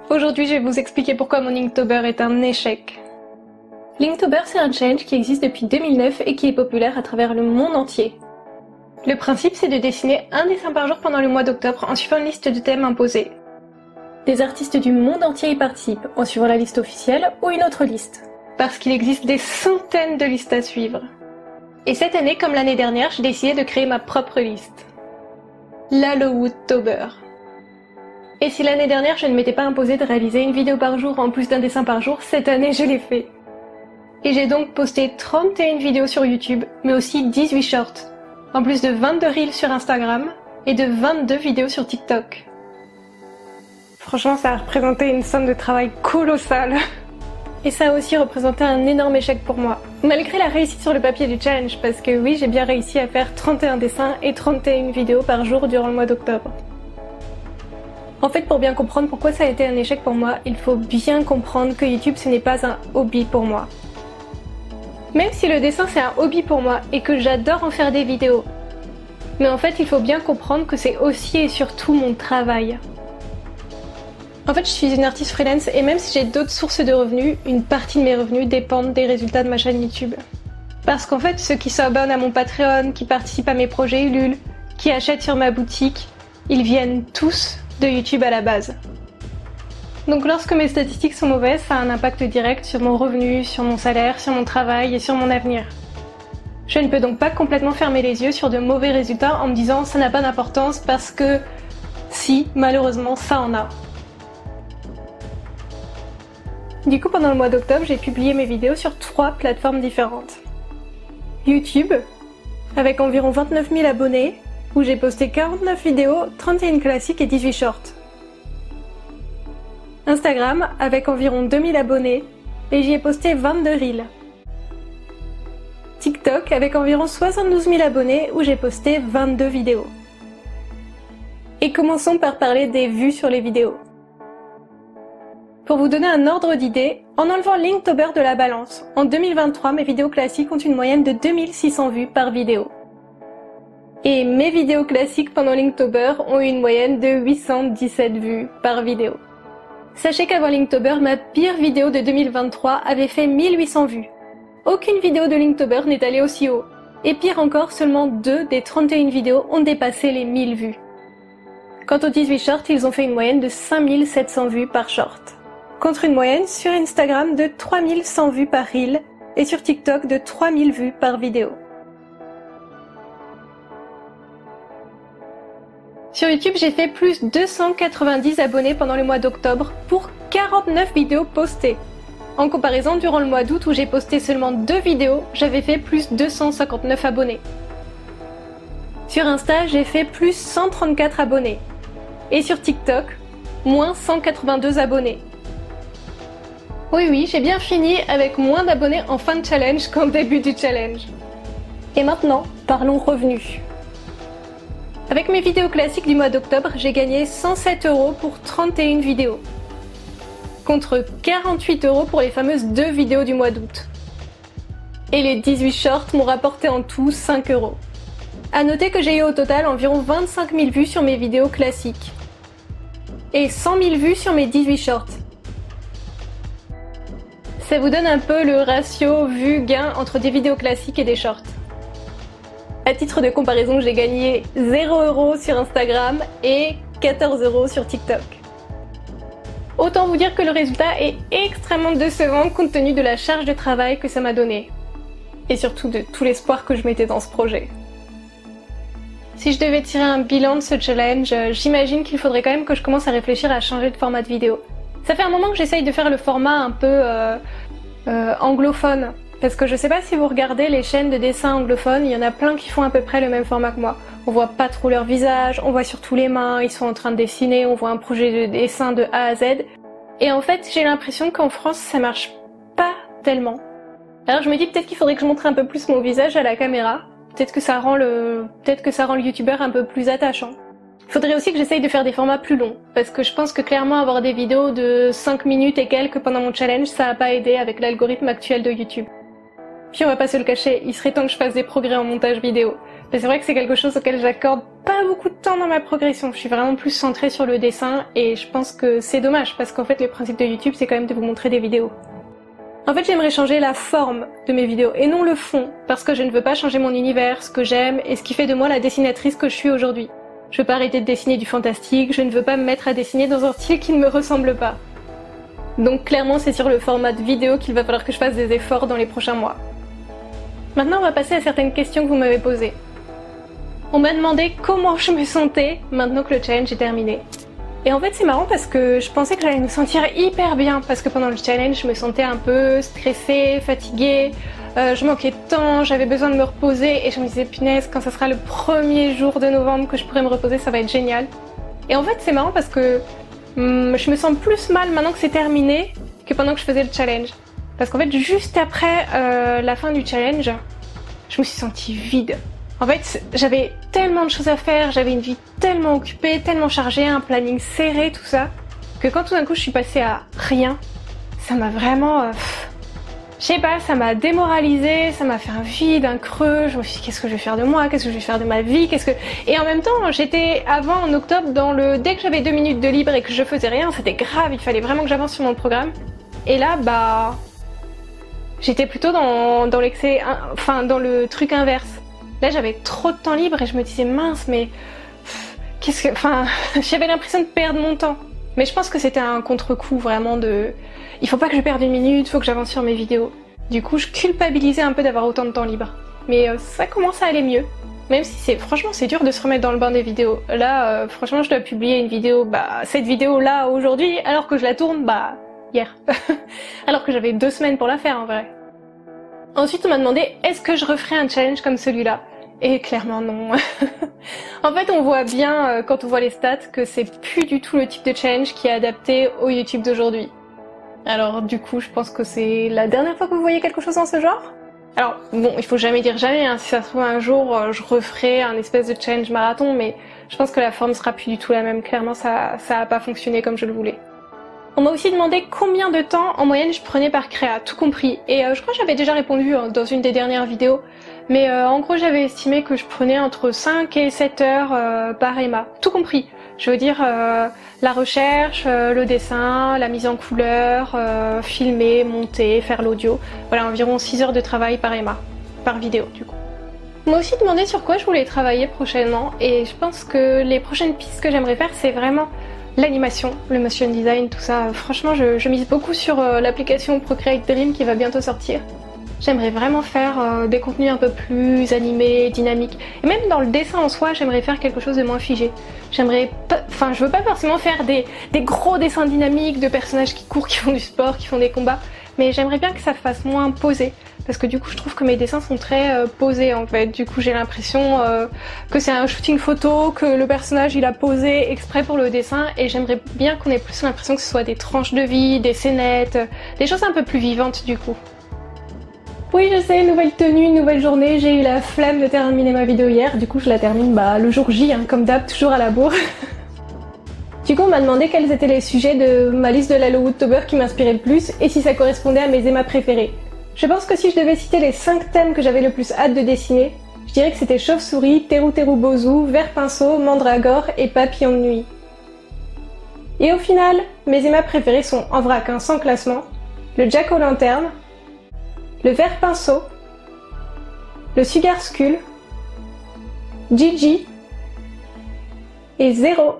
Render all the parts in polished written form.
Aujourd'hui, je vais vous expliquer pourquoi mon Inktober est un échec. L'Inktober, c'est un challenge qui existe depuis 2009 et qui est populaire à travers le monde entier. Le principe, c'est de dessiner un dessin par jour pendant le mois d'octobre en suivant une liste de thèmes imposés. Des artistes du monde entier y participent en suivant la liste officielle ou une autre liste. Parce qu'il existe des centaines de listes à suivre. Et cette année, comme l'année dernière, j'ai décidé de créer ma propre liste. l'Hallowwoodtober. Et si l'année dernière je ne m'étais pas imposé de réaliser une vidéo par jour en plus d'un dessin par jour, cette année je l'ai fait. Et j'ai donc posté 31 vidéos sur YouTube, mais aussi 18 shorts, en plus de 22 reels sur Instagram et de 22 vidéos sur TikTok. Franchement, ça a représenté une somme de travail colossale. Et ça a aussi représenté un énorme échec pour moi. Malgré la réussite sur le papier du challenge, parce que oui, j'ai bien réussi à faire 31 dessins et 31 vidéos par jour durant le mois d'octobre. En fait, pour bien comprendre pourquoi ça a été un échec pour moi, il faut bien comprendre que YouTube ce n'est pas un hobby pour moi. Même si le dessin c'est un hobby pour moi et que j'adore en faire des vidéos. Mais en fait, il faut bien comprendre que c'est aussi et surtout mon travail. En fait, je suis une artiste freelance et même si j'ai d'autres sources de revenus, une partie de mes revenus dépendent des résultats de ma chaîne YouTube. Parce qu'en fait, ceux qui s'abonnent à mon Patreon, qui participent à mes projets Ulule, qui achètent sur ma boutique, ils viennent tous de YouTube à la base. Donc lorsque mes statistiques sont mauvaises, ça a un impact direct sur mon revenu, sur mon salaire, sur mon travail et sur mon avenir. Je ne peux donc pas complètement fermer les yeux sur de mauvais résultats en me disant ça n'a pas d'importance parce que si, malheureusement, ça en a. Du coup, pendant le mois d'octobre, j'ai publié mes vidéos sur 3 plateformes différentes. YouTube, avec environ 29 000 abonnés, où j'ai posté 49 vidéos, 31 classiques et 18 shorts. Instagram, avec environ 2000 abonnés, et j'y ai posté 22 reels. TikTok, avec environ 72 000 abonnés, où j'ai posté 22 vidéos. Et commençons par parler des vues sur les vidéos. Pour vous donner un ordre d'idée, en enlevant l'Inktober de la balance, en 2023, mes vidéos classiques ont une moyenne de 2600 vues par vidéo. Et mes vidéos classiques pendant l'Inktober ont une moyenne de 817 vues par vidéo. Sachez qu'avant l'Inktober, ma pire vidéo de 2023 avait fait 1800 vues. Aucune vidéo de l'Inktober n'est allée aussi haut. Et pire encore, seulement 2 des 31 vidéos ont dépassé les 1000 vues. Quant aux 18 shorts, ils ont fait une moyenne de 5700 vues par short. Contre une moyenne sur Instagram de 3100 vues par reel et sur TikTok de 3000 vues par vidéo. Sur YouTube, j'ai fait plus 290 abonnés pendant le mois d'octobre pour 49 vidéos postées. En comparaison, durant le mois d'août où j'ai posté seulement 2 vidéos, j'avais fait plus 259 abonnés. Sur Insta, j'ai fait plus 134 abonnés. Et sur TikTok, moins 182 abonnés. Oui, j'ai bien fini avec moins d'abonnés en fin de challenge qu'en début du challenge. Et maintenant, parlons revenus. Avec mes vidéos classiques du mois d'octobre, j'ai gagné 107 € pour 31 vidéos. Contre 48 € pour les fameuses 2 vidéos du mois d'août. Et les 18 shorts m'ont rapporté en tout 5 €. A noter que j'ai eu au total environ 25 000 vues sur mes vidéos classiques. Et 100 000 vues sur mes 18 shorts. Ça vous donne un peu le ratio vue-gain entre des vidéos classiques et des shorts. À titre de comparaison, j'ai gagné 0 € sur Instagram et 14 € sur TikTok. Autant vous dire que le résultat est extrêmement décevant compte tenu de la charge de travail que ça m'a donné. Et surtout de tout l'espoir que je mettais dans ce projet. Si je devais tirer un bilan de ce challenge, j'imagine qu'il faudrait quand même que je commence à réfléchir à changer de format de vidéo. Ça fait un moment que j'essaye de faire le format un peu anglophone. Parce que je sais pas si vous regardez les chaînes de dessins anglophones, il y en a plein qui font à peu près le même format que moi. On voit pas trop leur visage, on voit surtout les mains, ils sont en train de dessiner, on voit un projet de dessin de A à Z. Et en fait, j'ai l'impression qu'en France, ça marche pas tellement. Alors je me dis peut-être qu'il faudrait que je montre un peu plus mon visage à la caméra. Peut-être que ça rend le youtubeur un peu plus attachant. Il faudrait aussi que j'essaye de faire des formats plus longs, parce que je pense que clairement avoir des vidéos de 5 minutes et quelques pendant mon challenge, ça a pas aidé avec l'algorithme actuel de YouTube. Puis on va pas se le cacher, il serait temps que je fasse des progrès en montage vidéo. Et c'est vrai que c'est quelque chose auquel j'accorde pas beaucoup de temps dans ma progression. Je suis vraiment plus centrée sur le dessin et je pense que c'est dommage parce qu'en fait le principe de YouTube c'est quand même de vous montrer des vidéos. En fait j'aimerais changer la forme de mes vidéos et non le fond parce que je ne veux pas changer mon univers, ce que j'aime et ce qui fait de moi la dessinatrice que je suis aujourd'hui. Je veux pas arrêter de dessiner du fantastique, je ne veux pas me mettre à dessiner dans un style qui ne me ressemble pas. Donc clairement c'est sur le format de vidéo qu'il va falloir que je fasse des efforts dans les prochains mois. Maintenant on va passer à certaines questions que vous m'avez posées. On m'a demandé comment je me sentais maintenant que le challenge est terminé. Et en fait c'est marrant parce que je pensais que j'allais me sentir hyper bien parce que pendant le challenge je me sentais un peu stressée, fatiguée, je manquais de temps, j'avais besoin de me reposer et je me disais punaise quand ça sera le premier jour de novembre que je pourrai me reposer ça va être génial. Et en fait c'est marrant parce que je me sens plus mal maintenant que c'est terminé que pendant que je faisais le challenge. Parce qu'en fait juste après la fin du challenge, je me suis sentie vide. En fait, j'avais tellement de choses à faire, j'avais une vie tellement occupée, tellement chargée, un planning serré, tout ça, que quand tout d'un coup je suis passée à rien, ça m'a vraiment... je sais pas, ça m'a démoralisée, ça m'a fait un vide, un creux, je me suis dit qu'est-ce que je vais faire de moi, qu'est-ce que je vais faire de ma vie, Et en même temps, j'étais avant en octobre dans le... Dès que j'avais 2 minutes de libre et que je faisais rien, c'était grave, il fallait vraiment que j'avance sur mon programme. Et là, bah... J'étais plutôt dans l'excès, enfin dans le truc inverse. Là j'avais trop de temps libre et je me disais mince mais j'avais l'impression de perdre mon temps. Mais je pense que c'était un contre-coup vraiment de il faut pas que je perde 1 minute, faut que j'avance sur mes vidéos. Du coup je culpabilisais un peu d'avoir autant de temps libre. Mais ça commence à aller mieux. Même si franchement c'est dur de se remettre dans le bain des vidéos. Là franchement je dois publier une vidéo, cette vidéo là aujourd'hui alors que je la tourne hier. Alors que j'avais 2 semaines pour la faire en vrai. Ensuite on m'a demandé est-ce que je referais un challenge comme celui-là. Et clairement non. En fait on voit bien quand on voit les stats que c'est plus du tout le type de challenge qui est adapté au YouTube d'aujourd'hui. Alors du coup je pense que c'est la dernière fois que vous voyez quelque chose dans ce genre. Alors bon il faut jamais dire jamais, hein. Si ça se trouve un jour je referai un espèce de challenge marathon mais je pense que la forme sera plus du tout la même. Clairement ça a pas fonctionné comme je le voulais. On m'a aussi demandé combien de temps en moyenne je prenais par créa, tout compris. Et je crois que j'avais déjà répondu dans une des dernières vidéos. Mais en gros j'avais estimé que je prenais entre 5 et 7 heures par EMA, tout compris. Je veux dire la recherche, le dessin, la mise en couleur, filmer, monter, faire l'audio. Voilà, environ 6 heures de travail par EMA, par vidéo du coup. On m'a aussi demandé sur quoi je voulais travailler prochainement et je pense que les prochaines pistes que j'aimerais faire c'est vraiment l'animation, le motion design, tout ça. Franchement je mise beaucoup sur l'application Procreate Dream qui va bientôt sortir. J'aimerais vraiment faire des contenus un peu plus animés, dynamiques. Et même dans le dessin en soi, j'aimerais faire quelque chose de moins figé. Je veux pas forcément faire des gros dessins dynamiques de personnages qui courent, qui font du sport, qui font des combats. Mais j'aimerais bien que ça fasse moins posé. Parce que du coup, je trouve que mes dessins sont très posés en fait. Du coup, j'ai l'impression que c'est un shooting photo, que le personnage il a posé exprès pour le dessin. Et j'aimerais bien qu'on ait plus l'impression que ce soit des tranches de vie, des scénettes, des choses un peu plus vivantes du coup. Oui je sais, nouvelle tenue, nouvelle journée, j'ai eu la flemme de terminer ma vidéo hier, du coup je la termine le jour J, hein, comme d'hab, toujours à la bourre. Du coup on m'a demandé quels étaient les sujets de ma liste de l'Halloweentober qui m'inspiraient le plus et si ça correspondait à mes émas préférés. Je pense que si je devais citer les 5 thèmes que j'avais le plus hâte de dessiner, je dirais que c'était chauve-souris, teru-teru bozu, vert pinceau, mandragore et papillon de nuit. Et au final, mes émas préférés sont en vrac, hein, sans classement, le jack-o'-lanterne, le vert pinceau, le sugar skull, Gigi et Zéro.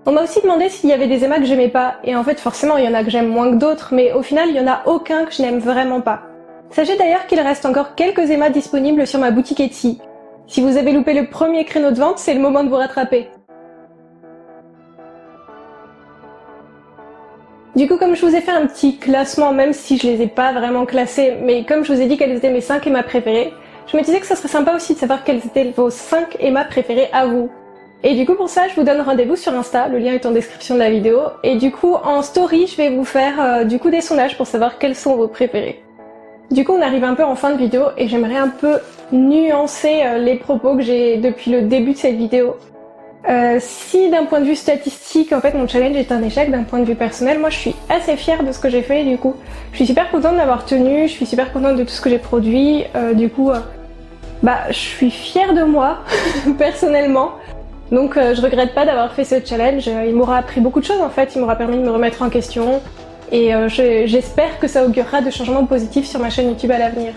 On m'a aussi demandé s'il y avait des émas que j'aimais pas, et en fait forcément il y en a que j'aime moins que d'autres, mais au final il y en a aucun que je n'aime vraiment pas. Sachez d'ailleurs qu'il reste encore quelques émas disponibles sur ma boutique Etsy. Si vous avez loupé le premier créneau de vente, c'est le moment de vous rattraper. Du coup, comme je vous ai fait un petit classement, même si je les ai pas vraiment classés, mais comme je vous ai dit quels étaient mes 5 émas préférés, je me disais que ça serait sympa aussi de savoir quels étaient vos 5 émas préférés à vous. Et du coup, pour ça, je vous donne rendez-vous sur Insta, le lien est en description de la vidéo, et du coup, en story, je vais vous faire des sondages pour savoir quels sont vos préférés. Du coup, on arrive un peu en fin de vidéo, et j'aimerais un peu nuancer les propos que j'ai depuis le début de cette vidéo. Si d'un point de vue statistique, en fait, mon challenge est un échec, d'un point de vue personnel, moi je suis assez fière de ce que j'ai fait du coup. Je suis super contente d'avoir tenu, je suis super contente de tout ce que j'ai produit, Bah, je suis fière de moi, personnellement. Donc je regrette pas d'avoir fait ce challenge, il m'aura appris beaucoup de choses en fait, il m'aura permis de me remettre en question et j'espère que ça augurera de changements positifs sur ma chaîne YouTube à l'avenir.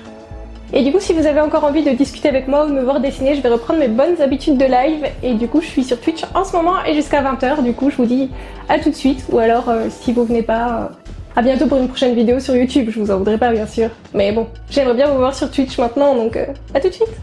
Et du coup, si vous avez encore envie de discuter avec moi ou de me voir dessiner, je vais reprendre mes bonnes habitudes de live et du coup je suis sur Twitch en ce moment et jusqu'à 20 h, du coup je vous dis à tout de suite ou alors si vous venez pas, à bientôt pour une prochaine vidéo sur YouTube, je vous en voudrais pas bien sûr. Mais bon, j'aimerais bien vous voir sur Twitch maintenant donc à tout de suite.